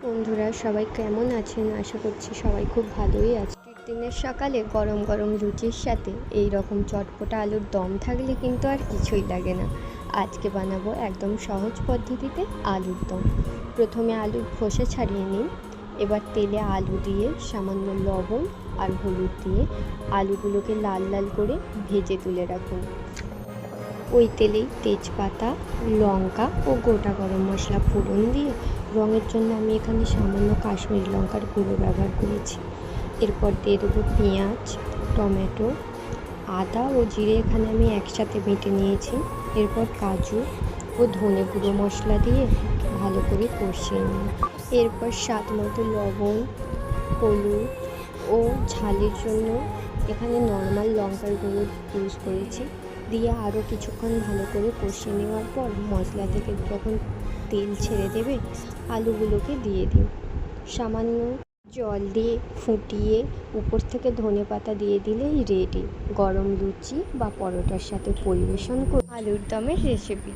বন্ধুরা সবাই কেমন আছেন? আশা করছি সবাই খুব ভালোই আছে। দিনের সকালে গরম গরম রুটির সাথে এই রকম চটপটা আলুর দম থাকলে কিন্তু আর কিছুই লাগে না। আজকে বানাবো একদম সহজ পদ্ধতিতে আলুর দম। প্রথমে আলুর খোসা ছাড়িয়ে নিন। এবার তেলে আলু দিয়ে সামান্য লবণ আর হলুদ দিয়ে আলুগুলোকে লাল লাল করে ভেজে তুলে রাখুন। ওই তেলেই তেজপাতা, লঙ্কা ও গোটা গরম মশলা ফোড়ন দিয়ে রঙের জন্য আমি এখানে সামান্য কাশ্মীরি লঙ্কার গুঁড়ো ব্যবহার করেছি। এরপর দিয়ে দেবো পেঁয়াজ, টমেটো, আদা ও জিরে এখানে আমি একসাথে বেটে নিয়েছি। এরপর কাজু ও ধনে গুঁড়ো মশলা দিয়ে ভালো করে কষিয়ে নিই। এরপর স্বাদ মতো লবণ, হলুদ ও ঝালের জন্য এখানে নর্মাল লঙ্কার গুঁড়ো ইউজ করেছি। দিয়ে আরও কিছুক্ষণ ভালো করে কষিয়ে নেওয়ার পর মশলা থেকে যখন তেল ছেড়ে দেবে আলুগুলোকে দিয়ে দিন। সামান্য জল দিয়ে ফুটিয়ে উপর থেকে ধনেপাতা দিয়ে দিলেই রেডি। গরম লুচি বা পরোটার সাথে পরিবেশন করুন আলুর দমের রেসিপি।